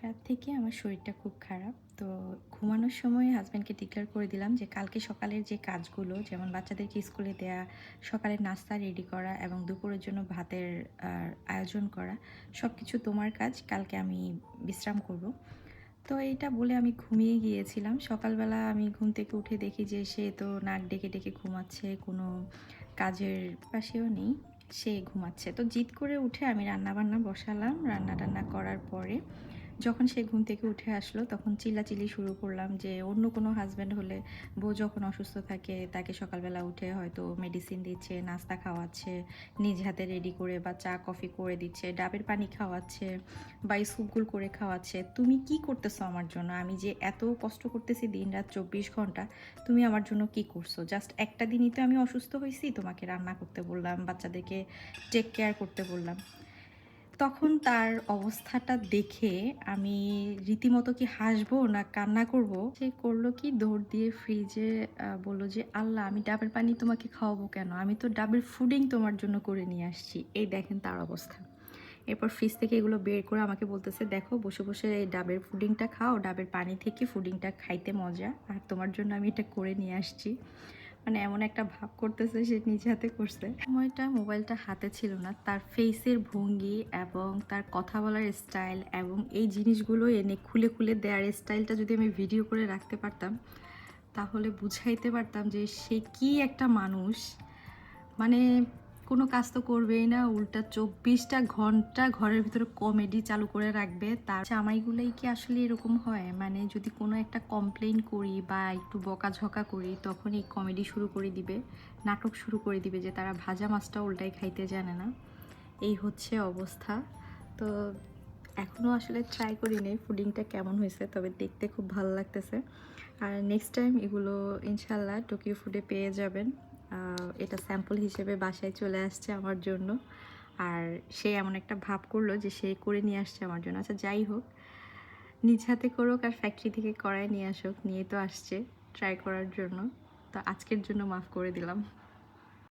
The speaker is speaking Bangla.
রাত থেকে আমার শরীরটা খুব খারাপ। তো ঘুমানোর সময় হাসব্যান্ডকে ডিক্লেয়ার করে দিলাম যে কালকে সকালের যে কাজগুলো যেমন বাচ্চাদেরকে স্কুলে দেয়া, সকালের নাস্তা রেডি করা এবং দুপুরের জন্য ভাতের আয়োজন করা সবকিছু তোমার কাজ। কালকে আমি বিশ্রাম করব। তো এইটা বলে আমি ঘুমিয়ে গিয়েছিলাম। সকালবেলা আমি ঘুম থেকে উঠে দেখি যে সে তো নাক ডেকে ডেকে ঘুমাচ্ছে, কোনো কাজের পাশেও নেই, সে ঘুমাচ্ছে। তো জিদ করে উঠে আমি রান্নাবান্না বসালাম। রান্না-টান্না করার পরে যখন সে ঘুম থেকে উঠে আসলো তখন চিল্লাচিল্লি শুরু করলাম যে অন্য কোনো হাসব্যান্ড হলে বউ যখন অসুস্থ থাকে তাকে সকালবেলা উঠে হয়তো মেডিসিন দিচ্ছে, নাস্তা খাওয়াচ্ছে, নিজ হাতে রেডি করে বা চা কফি করে দিচ্ছে, ডাবের পানি খাওয়াচ্ছে বা স্কুপগুল করে খাওয়াচ্ছে। তুমি কি করতেছো আমার জন্য? আমি যে এত কষ্ট করতেছি দিনরাত 24 ঘন্টা, তুমি আমার জন্য কি করছো? জাস্ট একটা দিনই তো আমি অসুস্থ হয়েছি, তোমাকে রান্না করতে বললাম, বাচ্চাদেরকে টেক কেয়ার করতে বললাম। তখন তার অবস্থাটা দেখে আমি রীতিমতো কি হাসবো না কান্না করব? সে করলো কি, দৌড় দিয়ে ফ্রিজে বলল যে, "আল্লাহ, আমি ডাবের পানি তোমাকে খাওয়াবো কেন? আমি তো ডাবের ফুডিং তোমার জন্য করে নিয়ে আসছি।" এই দেখেন তার অবস্থা। এরপর ফ্রিজ থেকে এগুলো বের করে আমাকে বলতেছে, "দেখো, বসে বসে এই ডাবের ফুডিংটা খাও। ডাবের পানি থেকে ফুডিংটা খাইতে মজা। আর তোমার জন্য আমি এটা করে নিয়ে আসছি।" মানে এমন একটা ভাব করতেছে সে নিজ হাতে করছে। সময়টা মোবাইলটা হাতে ছিল না। তার ফেসের ভঙ্গি এবং তার কথা বলার স্টাইল এবং এই জিনিসগুলো এনে খুলে খুলে দেওয়ার স্টাইলটা যদি আমি ভিডিও করে রাখতে পারতাম, তাহলে বুঝাইতে পারতাম যে সে কি একটা মানুষ। মানে কোনো কাজ তো করবেই না, উল্টা 24টা ঘন্টা ঘরের ভিতরে কমেডি চালু করে রাখবে। তার জামাইগুলোই কি আসলে এরকম হয়? মানে যদি কোনো একটা কমপ্লেইন করি বা একটু বকাঝকা করি তখন এই কমেডি শুরু করে দিবে, নাটক শুরু করে দিবে যে তারা ভাজা মাছটা উল্টাই খাইতে জানে না। এই হচ্ছে অবস্থা। তো এখনও আসলে ট্রাই করি নাই ফুডিংটা কেমন হয়েছে, তবে দেখতে খুব ভালো লাগতেছে। আর নেক্সট টাইম এগুলো ইনশাল্লাহ টোকিও ফুডে পেয়ে যাবেন। এটা স্যাম্পল হিসেবে বাসায় চলে আসছে আমার জন্য। আর সে এমন একটা ভাব করলো যে সে করে নিয়ে আসছে আমার জন্য। আচ্ছা, যাই হোক, নিজ হাতে করুক আর ফ্যাক্টরি থেকে করায় নিয়ে আসুক, নিয়ে তো আসছে ট্রাই করার জন্য। তো আজকের জন্য মাফ করে দিলাম।